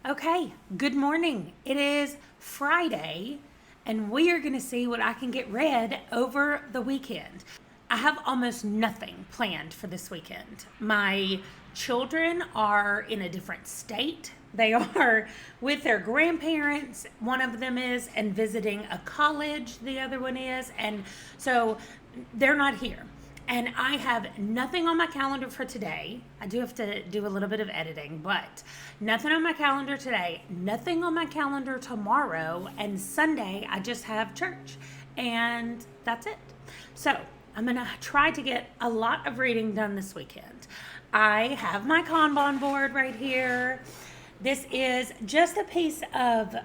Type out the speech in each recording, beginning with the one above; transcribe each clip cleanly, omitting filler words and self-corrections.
Okay, good morning. It is Friday, and we are going to see what I can get read over the weekend. I have almost nothing planned for this weekend. My children are in a different state. They are with their grandparents, one of them is, and visiting a college, the other one is, and so they're not here. And I have nothing on my calendar for today. I do have to do a little bit of editing, but nothing on my calendar today, nothing on my calendar tomorrow, and Sunday I just have church, and that's it. So I'm gonna try to get a lot of reading done this weekend. I have my Kanban board right here. This is just a piece of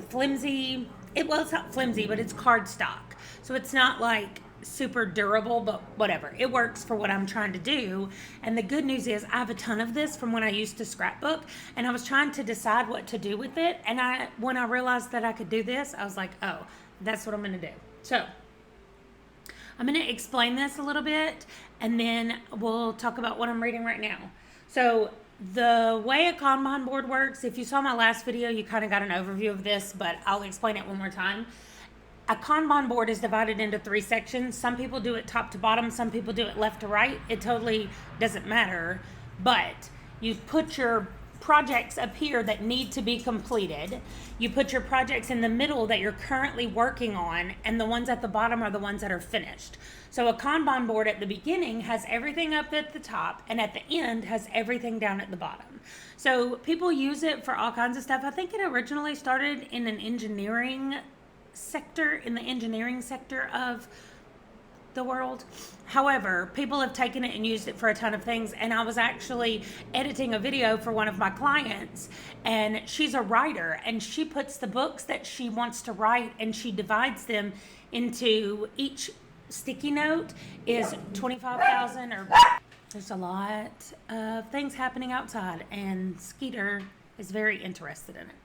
flimsy, it's not flimsy, but it's cardstock. So it's not like super durable, but whatever, it works for what I'm trying to do. And the good news is I have a ton of this from when I used to scrapbook, and I was trying to decide what to do with it, and when I realized that I could do this, I was like, oh, that's what I'm going to do. So I'm going to explain this a little bit, and then we'll talk about what I'm reading right now. So the way a Kanban board works, if you saw my last video, you kind of got an overview of this, but I'll explain it one more time. A Kanban board is divided into 3 sections. Some people do it top to bottom. Some people do it left to right. It totally doesn't matter. But you put your projects up here that need to be completed. You put your projects in the middle that you're currently working on, and the ones at the bottom are the ones that are finished. So a Kanban board at the beginning has everything up at the top, and at the end has everything down at the bottom. So people use it for all kinds of stuff. I think it originally started in an engineering sector, of the world. However, people have taken it and used it for a ton of things, and I was actually editing a video for one of my clients, and she's a writer, and she puts the books that she wants to write, and she divides them into, each sticky note is 25,000, or there's a lot of things happening outside, and Skeeter is very interested in it.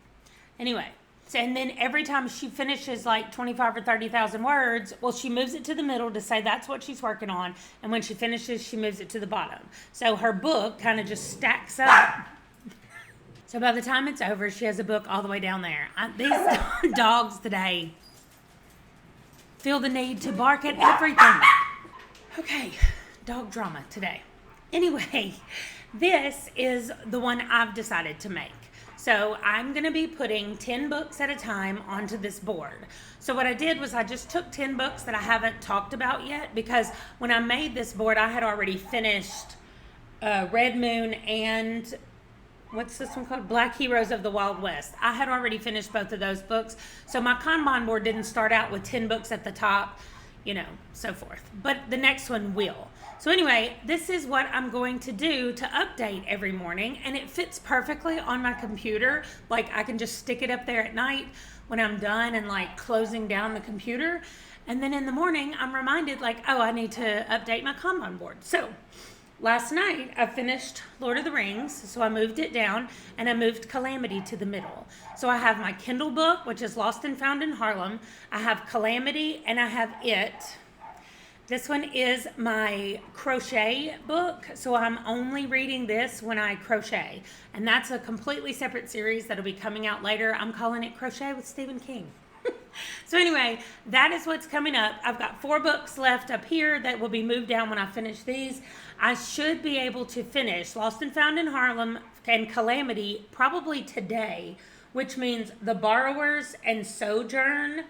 Anyway, and then every time she finishes like 25 or 30,000 words, well, she moves it to the middle to say that's what she's working on. And when she finishes, she moves it to the bottom. So her book kind of just stacks up. So by the time it's over, she has a book all the way down there. These dogs today feel the need to bark at everything. Okay, dog drama today. Anyway, this is the one I've decided to make. So I'm going to be putting 10 books at a time onto this board. So what I did was I just took 10 books that I haven't talked about yet, because when I made this board, I had already finished Red Moon and what's this one called? Black Heroes of the Wild West. I had already finished both of those books. So my Kanban board didn't start out with 10 books at the top, so forth. But the next one will. So anyway, this is what I'm going to do to update every morning, and it fits perfectly on my computer. Like, I can just stick it up there at night when I'm done and like closing down the computer. And then in the morning, I'm reminded like, oh, I need to update my Kanban board. So last night I finished Lord of the Rings, so I moved it down, and I moved Calamity to the middle. So I have my Kindle book, which is Lost and Found in Harlem. I have Calamity, and I have It. This one is my crochet book, so I'm only reading this when I crochet. And that's a completely separate series that'll be coming out later. I'm calling it Crochet with Stephen King. So anyway, that is what's coming up. I've got 4 books left up here that will be moved down when I finish these. I should be able to finish Lost and Found in Harlem and Calamity probably today, which means The Borrowers and Sojourn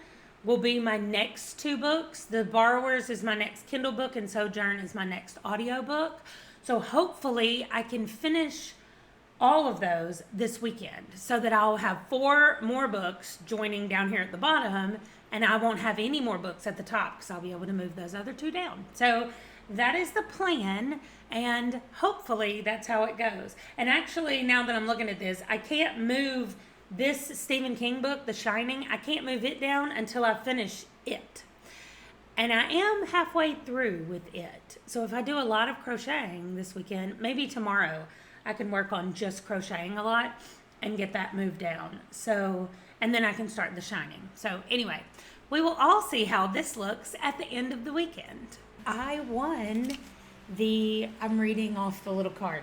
will be my next 2 books. The Borrowers is my next Kindle book, and Sojourn is my next audio book. So hopefully I can finish all of those this weekend, so that I'll have 4 more books joining down here at the bottom, and I won't have any more books at the top, because I'll be able to move those other 2 down. So that is the plan, and hopefully that's how it goes. And actually, now that I'm looking at this, I can't move this Stephen King book, The Shining. I can't move it down until I finish It. And I am halfway through with It. So if I do a lot of crocheting this weekend, maybe tomorrow, I can work on just crocheting a lot and get that moved down. So, and then I can start The Shining. So anyway, we will all see how this looks at the end of the weekend. I won I'm reading off the little card.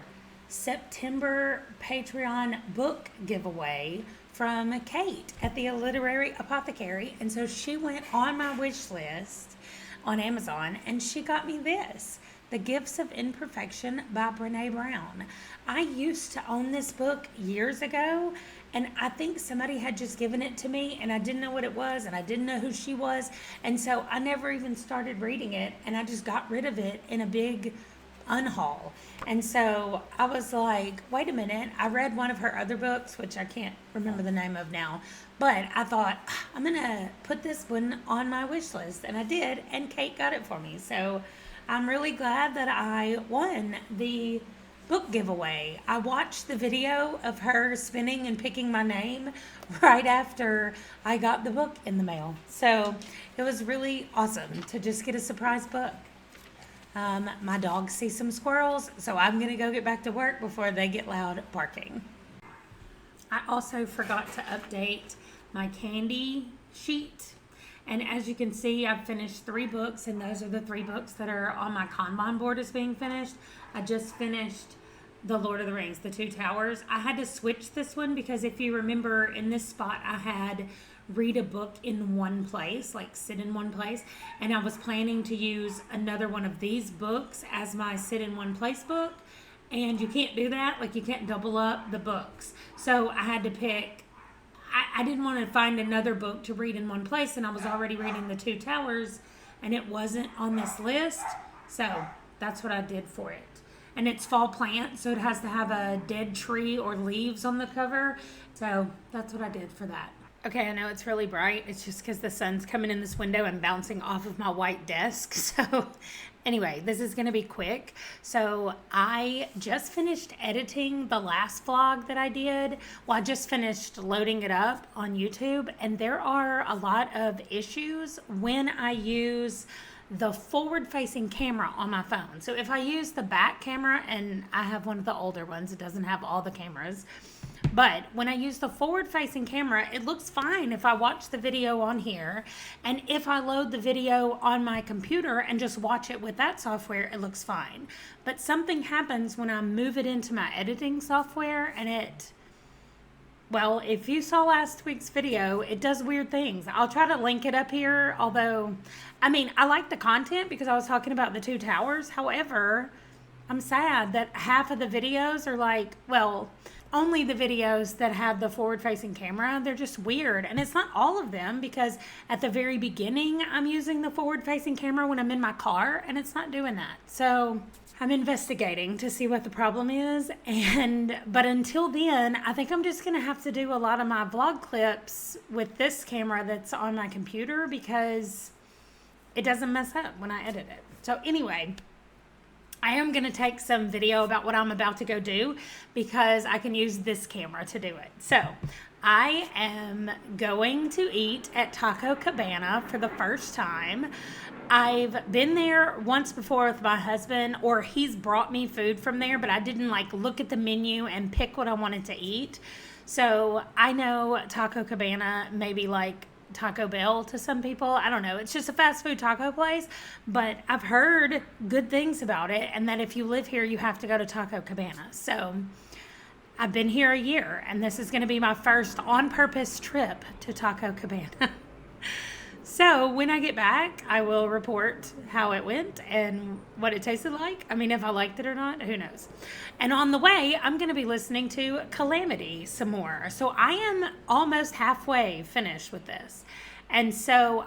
September Patreon book giveaway from Kate at the Literary Apothecary. And so she went on my wish list on Amazon and she got me this, The Gifts of Imperfection by Brené Brown. I used to own this book years ago, and I think somebody had just given it to me and I didn't know what it was and I didn't know who she was. And so I never even started reading it, and I just got rid of it in a big unhaul. And so I was like, wait a minute. I read one of her other books, which I can't remember the name of now, but I thought, I'm going to put this one on my wish list. And I did, and Kate got it for me. So I'm really glad that I won the book giveaway. I watched the video of her spinning and picking my name right after I got the book in the mail. So it was really awesome to just get a surprise book. My dogs see some squirrels, so I'm going to go get back to work before they get loud barking. I also forgot to update my candy sheet. And as you can see, I've finished 3 books, and those are the 3 books that are on my Kanban board as being finished. I just finished The Lord of the Rings, The Two Towers. I had to switch this one because if you remember, in this spot I had read a book in one place, like sit in one place, and I was planning to use another one of these books as my sit in one place book, and you can't do that. Like, you can't double up the books. So I had to pick, I didn't want to find another book to read in one place, and I was already reading The Two Towers and it wasn't on this list, so that's what I did for it. And it's fall plant, so it has to have a dead tree or leaves on the cover, so that's what I did for that. Okay, I know it's really bright. It's just because the sun's coming in this window and bouncing off of my white desk. So anyway, this is going to be quick. So I just finished editing the last vlog that I did. Well, I just finished loading it up on YouTube. And there are a lot of issues when I use the forward-facing camera on my phone. So if I use the back camera, and I have one of the older ones, it doesn't have all the cameras. But when I use the forward-facing camera, it looks fine if I watch the video on here. And if I load the video on my computer and just watch it with that software, it looks fine. But something happens when I move it into my editing software, and well, if you saw last week's video, it does weird things. I'll try to link it up here, although, I mean, I like the content because I was talking about The Two Towers. However, I'm sad that half of the videos are like, well, only the videos that have the forward-facing camera, they're just weird. And it's not all of them, because at the very beginning, I'm using the forward-facing camera when I'm in my car, and it's not doing that. So I'm investigating to see what the problem is. But until then, I think I'm just going to have to do a lot of my vlog clips with this camera that's on my computer, because it doesn't mess up when I edit it. So anyway, I am going to take some video about what I'm about to go do, because I can use this camera to do it. So I am going to eat at Taco Cabana for the first time. I've been there once before with my husband, or he's brought me food from there, but I didn't like look at the menu and pick what I wanted to eat. So I know Taco Cabana maybe like Taco Bell to some people. I don't know. It's just a fast food taco place, but I've heard good things about it, and that if you live here, you have to go to Taco Cabana. So I've been here a year, and this is going to be my first on-purpose trip to Taco Cabana. So when I get back, I will report how it went and what it tasted like. I mean, if I liked it or not, who knows? And on the way, I'm going to be listening to Calamity some more. So I am almost halfway finished with this. And so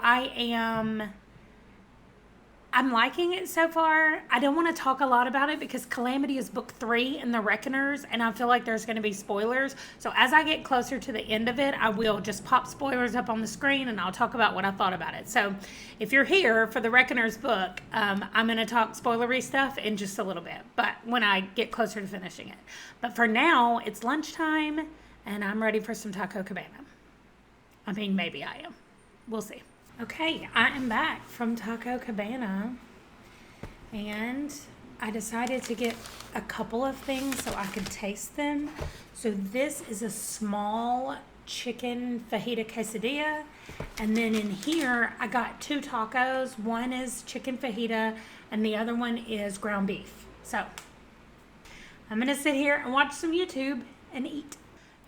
I'm liking it so far. I don't want to talk a lot about it because Calamity is book 3 in the Reckoners, and I feel like there's going to be spoilers. So as I get closer to the end of it, I will just pop spoilers up on the screen, and I'll talk about what I thought about it. So if you're here for the Reckoners book, I'm going to talk spoilery stuff in just a little bit, but when I get closer to finishing it. But for now, it's lunchtime, and I'm ready for some Taco Cabana. I mean, maybe I am. We'll see. Okay, I am back from Taco Cabana, and I decided to get a couple of things so I could taste them. So this is a small chicken fajita quesadilla, and then in here I got 2 tacos. One is chicken fajita and the other one is ground beef. So I'm going to sit here and watch some YouTube and eat.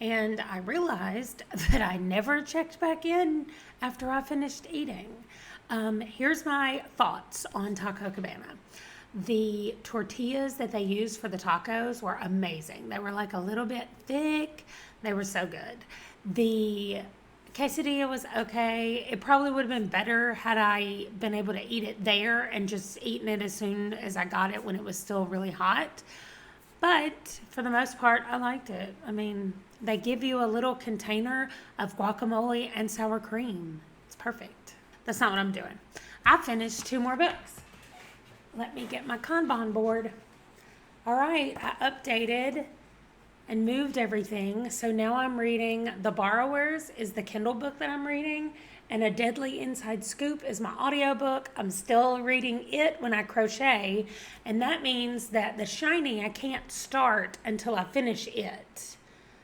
And I realized that I never checked back in after I finished eating. Here's my thoughts on Taco Cabana. The tortillas that they used for the tacos were amazing. They were like a little bit thick. They were so good. The quesadilla was okay. It probably would have been better had I been able to eat it there and just eaten it as soon as I got it when it was still really hot. But for the most part, I liked it. I mean, they give you a little container of guacamole and sour cream. It's perfect. That's not what I'm doing. I finished 2 more books. Let me get my Kanban board. All right, I updated and moved everything. So now I'm reading The Borrowers is the Kindle book that I'm reading, and A Deadly Inside Scoop is my audiobook. I'm still reading it when I crochet, and that means that The Shining I can't start until I finish it.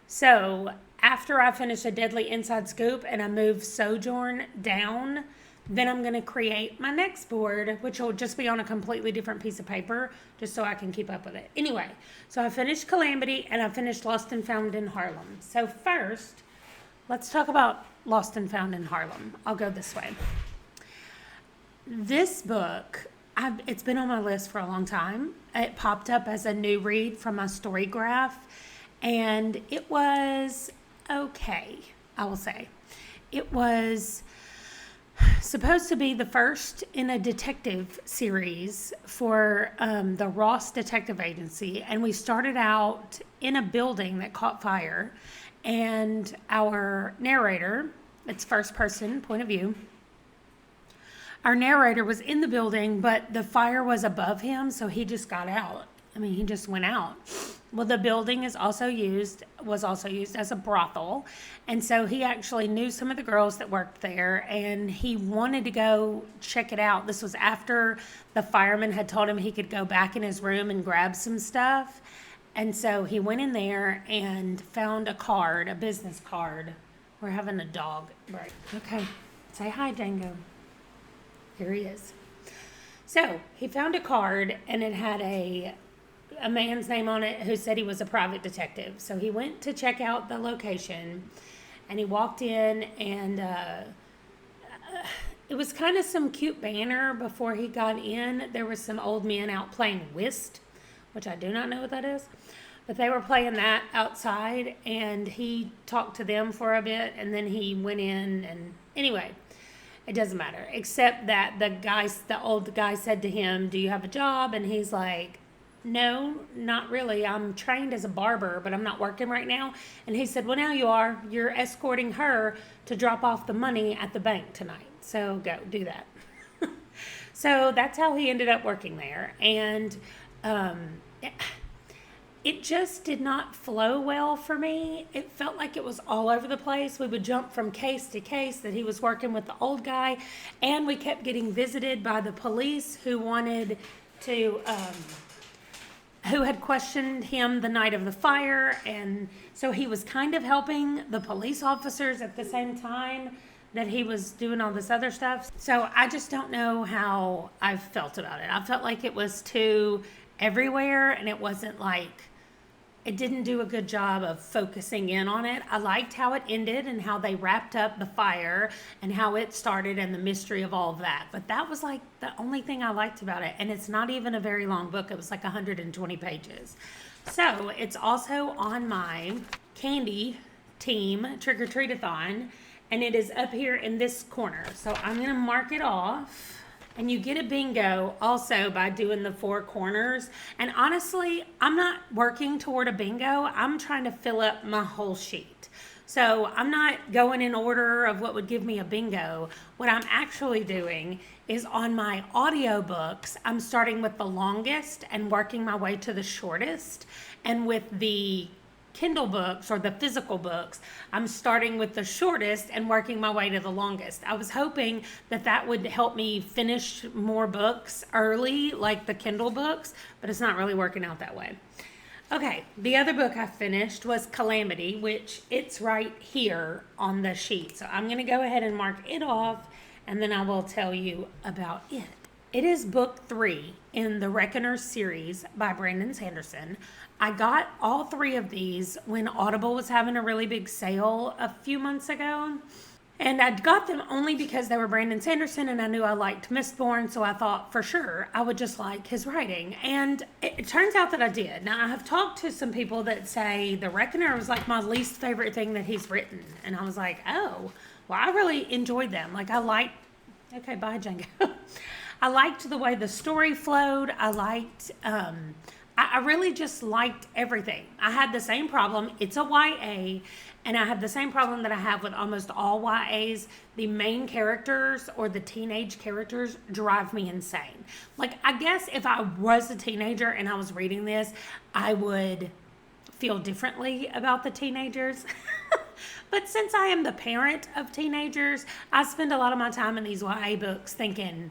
So after I finish A Deadly Inside Scoop and I move Sojourn down, then I'm going to create my next board, which will just be on a completely different piece of paper, just so I can keep up with it. Anyway, so I finished Calamity and I finished Lost and Found in Harlem. So first, let's talk about Lost and Found in Harlem. I'll go this way. This book, it's been on my list for a long time. It popped up as a new read from my story graph, and it was okay, I will say. It was supposed to be the first in a detective series for the Ross Detective Agency, and we started out in a building that caught fire, and our narrator, it's first person point of view, our narrator was in the building, but the fire was above him, so he just got out. I mean, he just went out. Well, the building was also used as a brothel. And so he actually knew some of the girls that worked there, and he wanted to go check it out. This was after the fireman had told him he could go back in his room and grab some stuff. And so he went in there and found a business card. We're having a dog break. Okay. Say hi, Django. Here he is. So he found a card, and it had a man's name on it who said he was a private detective. So he went to check out the location, and he walked in, and it was kind of some cute banner before he got in. There were some old men out playing whist, which I do not know what that is, but they were playing that outside, and he talked to them for a bit, and then he went in, and anyway, it doesn't matter, except that the old guy said to him, "Do you have a job?" And he's like, "No, not really. I'm trained as a barber, but I'm not working right now." And he said, "Well, now you are. You're escorting her to drop off the money at the bank tonight. So go do that." So that's how he ended up working there. And it just did not flow well for me. It felt like it was all over the place. We would jump from case to case that he was working with the old guy, and we kept getting visited by the police who wanted to... who had questioned him the night of the fire, and so he was kind of helping the police officers at the same time that he was doing all this other stuff. So I just don't know how I felt about it. I felt like it was too everywhere, and it wasn't like, it didn't do a good job of focusing in on it. I liked how it ended and how they wrapped up the fire and how it started and the mystery of all of that. But that was like the only thing I liked about it. And it's not even a very long book. It was like 120 pages. So it's also on my candy team, Trick-or-Treatathon, and it is up here in this corner. So I'm going to mark it off. And you get a bingo also by doing the 4 corners. And honestly, I'm not working toward a bingo. I'm trying to fill up my whole sheet. So I'm not going in order of what would give me a bingo. What I'm actually doing is on my audiobooks, I'm starting with the longest and working my way to the shortest. And with the Kindle books or the physical books, I'm starting with the shortest and working my way to the longest. I was hoping that that would help me finish more books early, like the Kindle books, but it's not really working out that way. Okay, the other book I finished was Calamity, which it's right here on the sheet. So I'm going to go ahead and mark it off, and then I will tell you about it. It is book 3 in the Reckoners series by Brandon Sanderson. I got all 3 of these when Audible was having a really big sale a few months ago. And I got them only because they were Brandon Sanderson and I knew I liked Mistborn, so I thought for sure I would just like his writing. And it turns out that I did. Now, I have talked to some people that say The Reckoner was like my least favorite thing that he's written. And I was like, oh, well, I really enjoyed them. Like, I liked, okay, bye, Django. I liked the way the story flowed. I liked, I really just liked everything. I had the same problem. It's a YA, and I have the same problem that I have with almost all YAs. The main characters or the teenage characters drive me insane. Like, I guess if I was a teenager and I was reading this, I would feel differently about the teenagers. But since I am the parent of teenagers, I spend a lot of my time in these YA books thinking,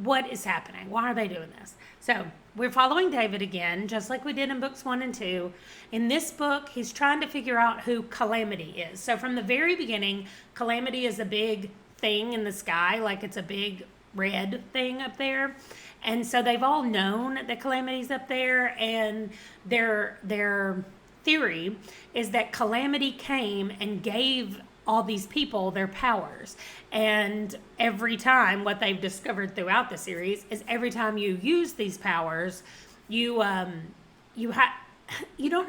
what is happening? Why are they doing this? So we're following David again, just like we did in books 1 and 2. In this book, he's trying to figure out who Calamity is. So from the very beginning, Calamity is a big thing in the sky, like it's a big red thing up there. And so they've all known that Calamity's up there, and their theory is that Calamity came and gave all these people their powers. And every time, what they've discovered throughout the series is every time you use these powers, you don't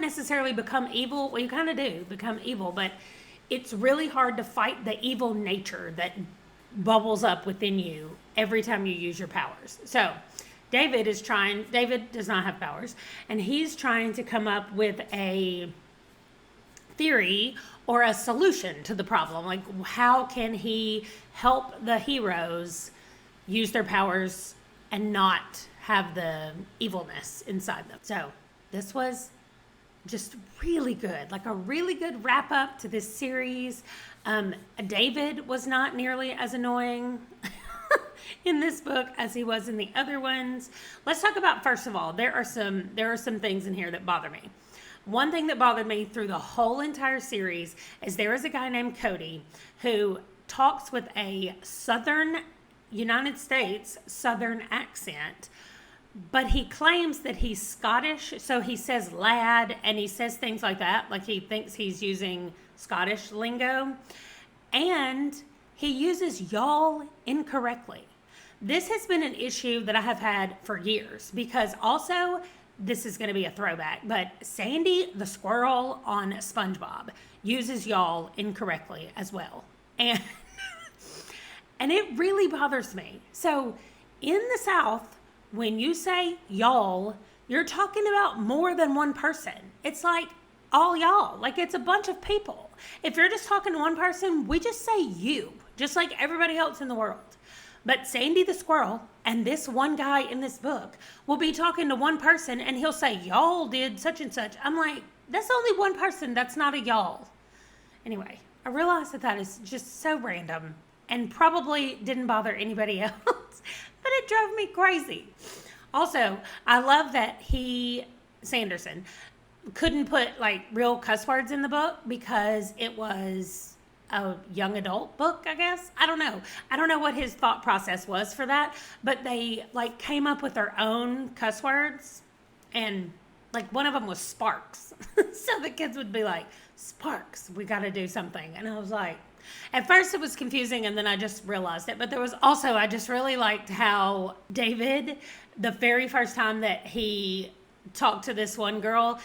necessarily become evil. Well, you kind of do become evil, but it's really hard to fight the evil nature that bubbles up within you every time you use your powers. So David does not have powers, and he's trying to come up with a theory or a solution to the problem. Like, how can he help the heroes use their powers and not have the evilness inside them? So this was just really good, like a really good wrap up to this series. David was not nearly as annoying in this book as he was in the other ones. Let's talk about, first of all, there are some things in here that bother me. One thing that bothered me through the whole entire series is there is a guy named Cody who talks with a United States Southern accent, but he claims that he's Scottish, so he says lad, and he says things like that, like he thinks he's using Scottish lingo, and he uses y'all incorrectly. This has been an issue that I have had for years, because also, this is going to be a throwback, but Sandy the squirrel on SpongeBob uses y'all incorrectly as well. And it really bothers me. So in the South, when you say y'all, you're talking about more than one person. It's like all y'all, like it's a bunch of people. If you're just talking to one person, we just say you, just like everybody else in the world. But Sandy the squirrel and this one guy in this book will be talking to one person and he'll say, y'all did such and such. I'm like, that's only one person. That's not a y'all. Anyway, I realized that is just so random and probably didn't bother anybody else, but it drove me crazy. Also, I love that Sanderson, couldn't put like real cuss words in the book because it was a young adult book, I guess. I don't know what his thought process was for that, but they like came up with their own cuss words, and like one of them was Sparks. So the kids would be like, Sparks, we got to do something. And I was like, at first it was confusing, and then I just realized it. But there was also, I just really liked how David, the very first time that he talked to this one girl,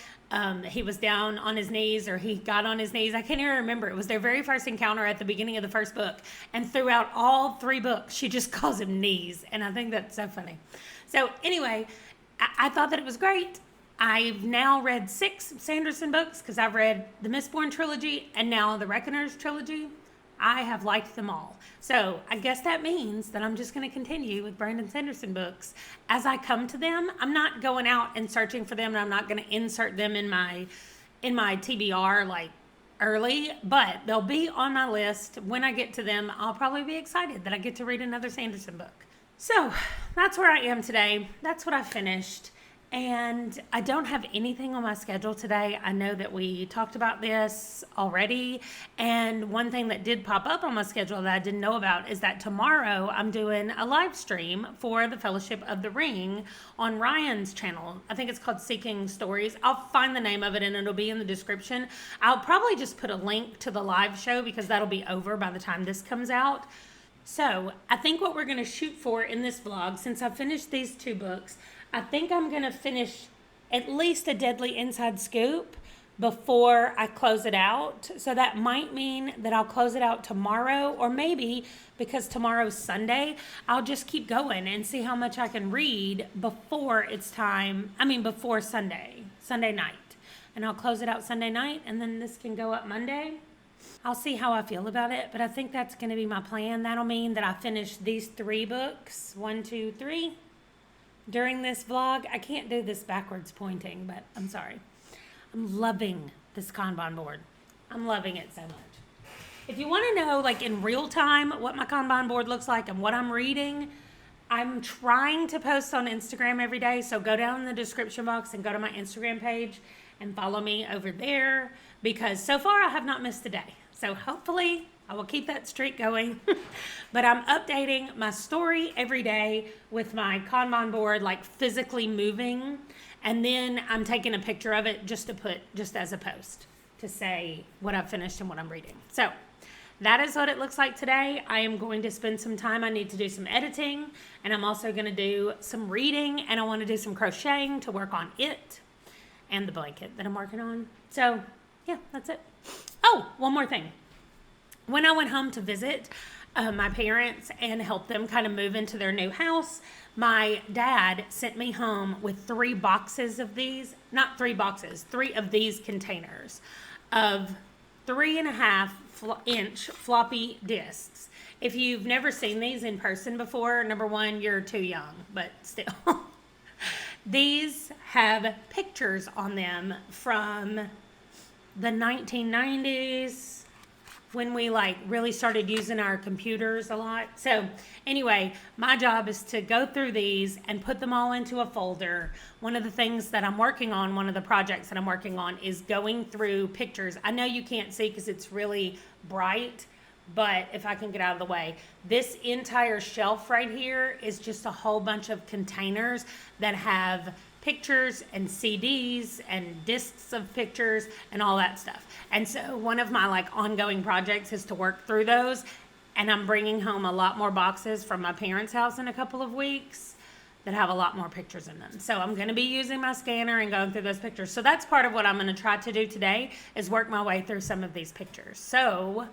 he was down on his knees, or he got on his knees. I can't even remember. It was their very first encounter at the beginning of the first book. And throughout all 3 books, she just calls him knees. And I think that's so funny. So anyway, I thought that it was great. I've now read 6 Sanderson books because I've read the Mistborn trilogy and now the Reckoners trilogy. I have liked them all. So I guess that means that I'm just going to continue with Brandon Sanderson books as I come to them. I'm not going out and searching for them, and I'm not going to insert them in my TBR like early, but they'll be on my list. When I get to them, I'll probably be excited that I get to read another Sanderson book. So that's where I am today. That's what I finished. And I don't have anything on my schedule today. I know that we talked about this already. And one thing that did pop up on my schedule that I didn't know about is that tomorrow I'm doing a live stream for the Fellowship of the Ring on Ryan's channel. I think it's called Seeking Stories. I'll find the name of it and it'll be in the description. I'll probably just put a link to the live show because that'll be over by the time this comes out. So I think what we're going to shoot for in this vlog, since I've finished these 2 books, I think I'm going to finish at least A Deadly Inside Scoop before I close it out. So that might mean that I'll close it out tomorrow, or maybe because tomorrow's Sunday, I'll just keep going and see how much I can read before before Sunday night. And I'll close it out Sunday night, and then this can go up Monday. I'll see how I feel about it, but I think that's going to be my plan. That'll mean that I finish these 3 books, 1, 2, 3, during this vlog. I can't do this backwards pointing, but I'm sorry. I'm loving this Kanban board. I'm loving it so much. If you want to know, like in real time, what my Kanban board looks like and what I'm reading, I'm trying to post on Instagram every day. So go down in the description box and go to my Instagram page and follow me over there, because so far I have not missed a day. So hopefully I will keep that streak going. But I'm updating my story every day with my Kanban board, like physically moving. And then I'm taking a picture of it just to put just as a post to say what I've finished and what I'm reading. So that is what it looks like today. I am going to spend some time. I need to do some editing, and I'm also going to do some reading, and I want to do some crocheting to work on it and the blanket that I'm working on. So yeah, that's it. Oh, one more thing. When I went home to visit my parents and help them kind of move into their new house, my dad sent me home with 3 boxes of these, not 3 boxes, 3 of these containers of 3.5-inch floppy discs. If you've never seen these in person before, number one, you're too young, but still. These have pictures on them from the 1990s, when we really started using our computers a lot. So anyway, my job is to go through these and put them all into a folder. One of the things that I'm working on, one of the projects that I'm working on, is going through pictures. I know you can't see because it's really bright, but if I can get out of the way, this entire shelf right here is just a whole bunch of containers that have pictures and CDs and discs of pictures and all that stuff. And so one of my ongoing projects is to work through those, and I'm bringing home a lot more boxes from my parents' house in a couple of weeks that have a lot more pictures in them. So I'm going to be using my scanner and going through those pictures. So that's part of what I'm going to try to do today, is work my way through some of these pictures. So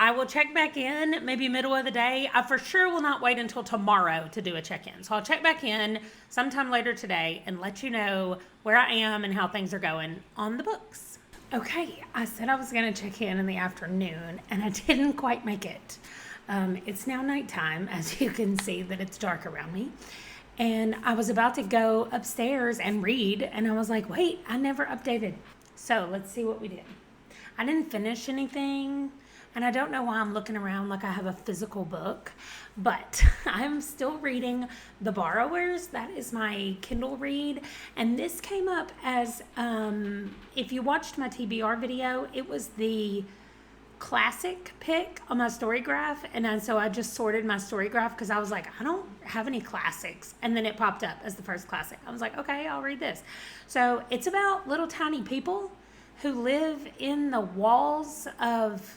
I will check back in maybe middle of the day. I for sure will not wait until tomorrow to do a check-in. So I'll check back in sometime later today and let you know where I am and how things are going on the books. Okay, I said I was going to check in the afternoon, and I didn't quite make it. It's now nighttime, as you can see that it's dark around me. And I was about to go upstairs and read, and I was like, wait, I never updated. So let's see what we did. I didn't finish anything. And I don't know why I'm looking around like I have a physical book, but I'm still reading The Borrowers. That is my Kindle read. And this came up as, if you watched my TBR video, it was the classic pick on my story graph. And so I just sorted my story graph because I was like, I don't have any classics. And then it popped up as the first classic. I was like, okay, I'll read this. So it's about little tiny people who live in the walls of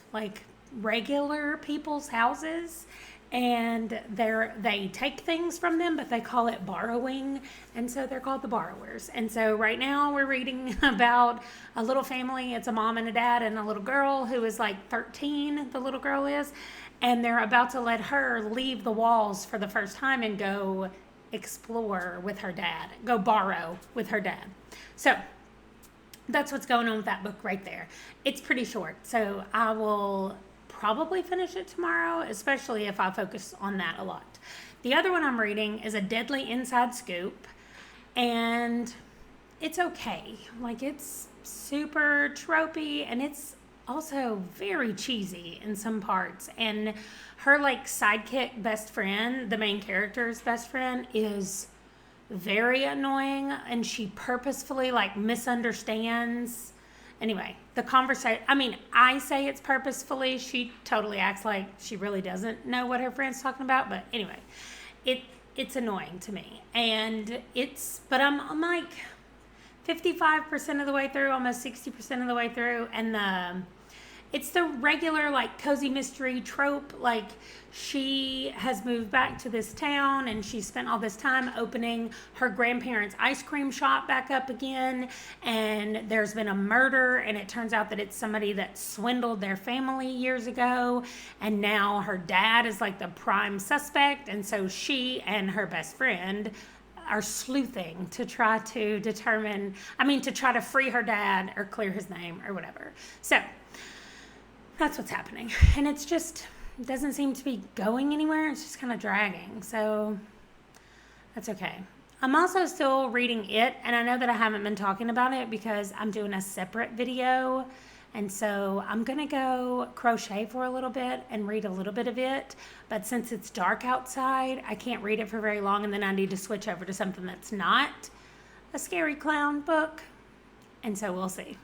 regular people's houses, and they take things from them, but they call it borrowing, and so they're called the borrowers. And so right now we're reading about a little family. It's a mom and a dad and a little girl who is 13, the little girl is, and they're about to let her leave the walls for the first time and go explore with her dad, go borrow with her dad. So that's what's going on with that book right there. It's pretty short, so I will probably finish it tomorrow, especially if I focus on that a lot. The other one I'm reading is A Deadly Inside Scoop, and it's okay. It's super tropey, and it's also very cheesy in some parts. And her sidekick best friend, the main character's best friend, is very annoying, and she purposefully like misunderstands. Anyway, the conversation, I mean, I say it's purposefully. She totally acts like she really doesn't know what her friend's talking about. But anyway, it's annoying to me. And but I'm like 55% of the way through, almost 60% of the way through. And it's the regular like cozy mystery trope. Like, she has moved back to this town and she spent all this time opening her grandparents' ice cream shop back up again, and there's been a murder, and it turns out that it's somebody that swindled their family years ago, and now her dad is like the prime suspect, and so she and her best friend are sleuthing to try to to try to free her dad or clear his name or whatever. So that's what's happening. And it doesn't seem to be going anywhere. It's just kind of dragging. So that's okay. I'm also still reading it. And I know that I haven't been talking about it because I'm doing a separate video. And so I'm going to go crochet for a little bit and read a little bit of it. But since it's dark outside, I can't read it for very long. And then I need to switch over to something that's not a scary clown book. And so we'll see.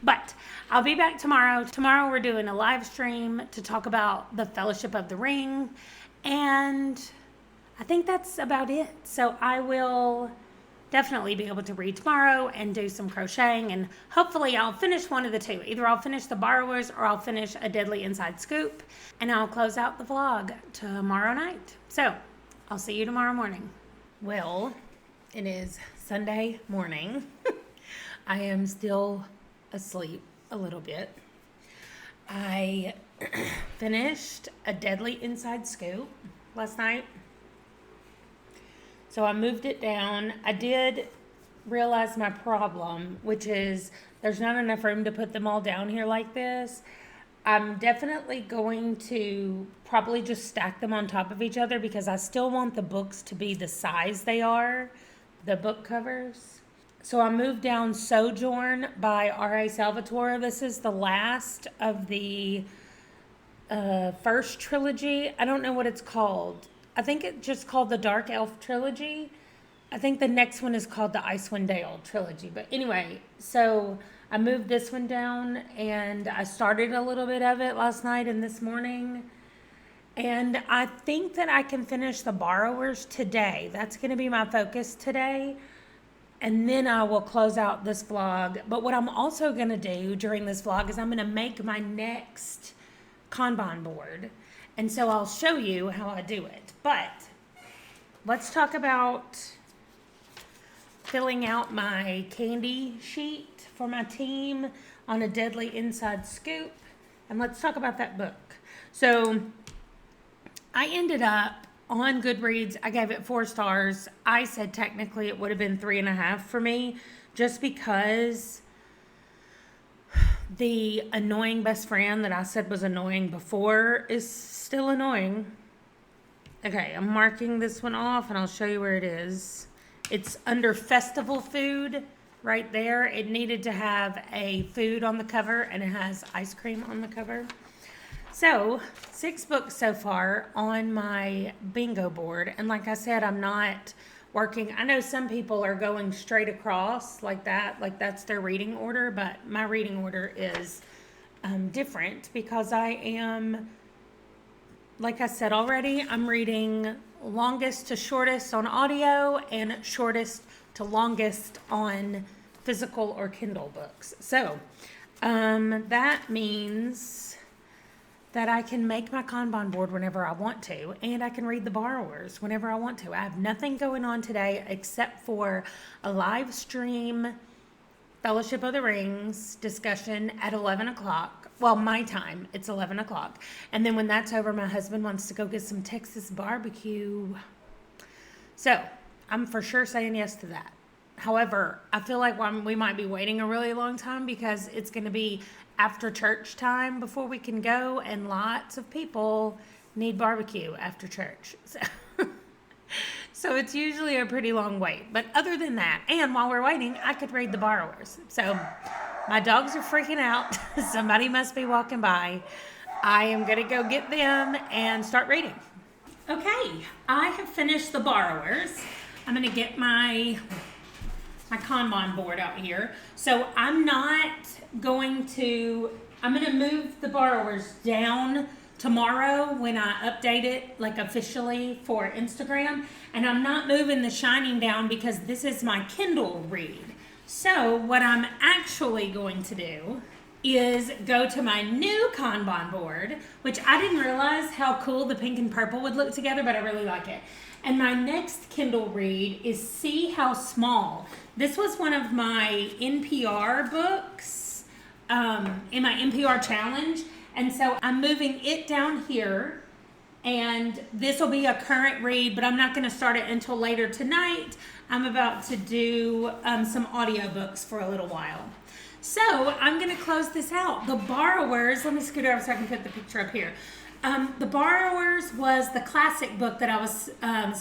But I'll be back tomorrow. Tomorrow we're doing a live stream to talk about the Fellowship of the Ring. And I think that's about it. So I will definitely be able to read tomorrow and do some crocheting. And hopefully I'll finish one of the two. Either I'll finish The Borrowers or I'll finish A Deadly Inside Scoop. And I'll close out the vlog tomorrow night. So I'll see you tomorrow morning. Well, it is Sunday morning. I am still asleep a little bit. I finished A Deadly Inside Scoop last night. So I moved it down. I did realize my problem, which is there's not enough room to put them all down here like this. I'm definitely going to probably just stack them on top of each other because I still want the books to be the size they are, the book covers. So I moved down Sojourn by R.A. Salvatore. This is the last of the first trilogy. I don't know what it's called. I think it's just called the Dark Elf Trilogy. I think the next one is called the Icewind Dale Trilogy. But anyway, so I moved this one down, and I started a little bit of it last night and this morning. And I think that I can finish The Borrowers today. That's going to be my focus today. And then I will close out this vlog. But what I'm also going to do during this vlog is I'm going to make my next Kanban board. And so I'll show you how I do it. But let's talk about filling out my candy sheet for my team on A Deadly Inside Scoop. And let's talk about that book. So I ended up on Goodreads, I gave it 4 stars. I said technically it would have been 3.5 for me, just because the annoying best friend that I said was annoying before is still annoying. Okay, I'm marking this one off and I'll show you where it is. It's under festival food right there. It needed to have a food on the cover, and it has ice cream on the cover. So, 6 books so far on my bingo board. And like I said, I'm not working. I know some people are going straight across like that, like that's their reading order, but my reading order is different because I am, like I said already, I'm reading longest to shortest on audio and shortest to longest on physical or Kindle books. So, that means that I can make my Kanban board whenever I want to, and I can read The Borrowers whenever I want to. I have nothing going on today except for a live stream Fellowship of the Rings discussion at 11 o'clock. Well, my time, it's 11 o'clock. And then when that's over, my husband wants to go get some Texas barbecue. So, I'm for sure saying yes to that. However, I feel like we might be waiting a really long time because it's going to be after church time before we can go, and lots of people need barbecue after church. So it's usually a pretty long wait. But other than that, and while we're waiting, I could read The Borrowers. So my dogs are freaking out. Somebody must be walking by. I am going to go get them and start reading. Okay, I have finished The Borrowers. I'm gonna get my Kanban board out here. So I'm gonna move the borrowers down tomorrow when I update it like officially for Instagram. And I'm not moving the shining down because this is my Kindle read. So what I'm actually going to do is go to my new Kanban board, which I didn't realize how cool the pink and purple would look together, but I really like it. And my next Kindle read is See How Small. This was one of my NPR books in my NPR challenge. And so I'm moving it down here, and this will be a current read, but I'm not going to start it until later tonight. I'm about to do some audiobooks for a little while. So I'm going to close this out. The Borrowers, let me scoot over so I can put the picture up here. The Borrowers was the classic book that I was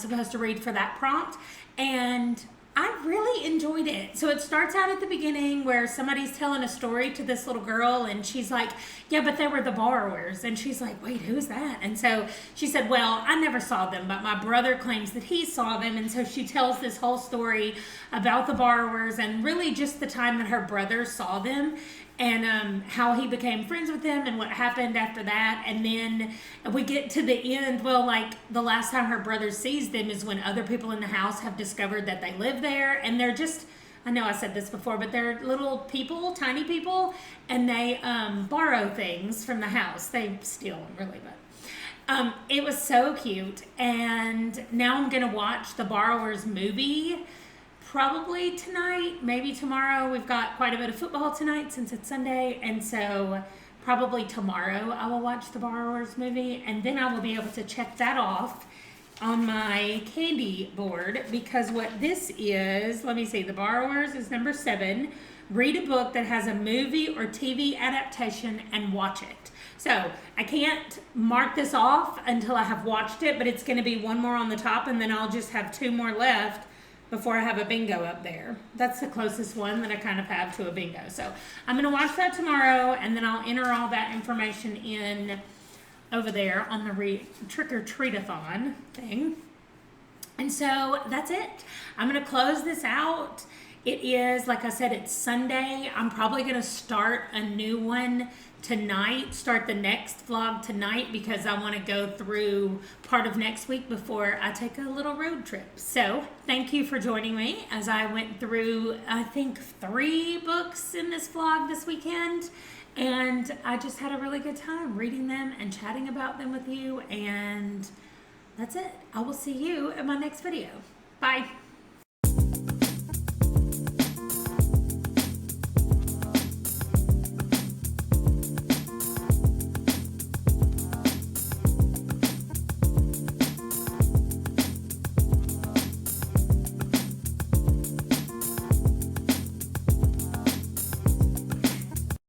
supposed to read for that prompt, and I really enjoyed it. So it starts out at the beginning where somebody's telling a story to this little girl, and she's like, yeah, but they were the borrowers. And she's like, wait, who's that? And so she said, well, I never saw them, but my brother claims that he saw them. And so she tells this whole story about the borrowers and really just the time that her brother saw them, and how he became friends with them and what happened after that. And then we get to the end. Well, like the last time her brother sees them is when other people in the house have discovered that they live there, and they're just, I know I said this before, but they're little people, tiny people, and they borrow things from the house. They steal them, really, but it was so cute. And now I'm gonna watch the Borrowers movie probably tonight, maybe tomorrow. We've got quite a bit of football tonight since it's Sunday, and so probably tomorrow I will watch the Borrowers movie, and then I will be able to check that off on my candy board, because what this is, let me see, the Borrowers is number 7. Read a book that has a movie or TV adaptation and watch it. So I can't mark this off until I have watched it, but it's going to be one more on the top, and then I'll just have 2 more left before I have a bingo up there. That's the closest one that I kind of have to a bingo. So I'm going to watch that tomorrow, and then I'll enter all that information in over there on the Trick-or-Treatathon thing. And so that's it. I'm going to close this out. It is, like I said, it's Sunday. I'm probably going to start a new one tonight, start the next vlog tonight, because I want to go through part of next week before I take a little road trip. So thank you for joining me as I went through, I think, 3 books in this vlog this weekend. And I just had a really good time reading them and chatting about them with you. And that's it. I will see you in my next video. Bye.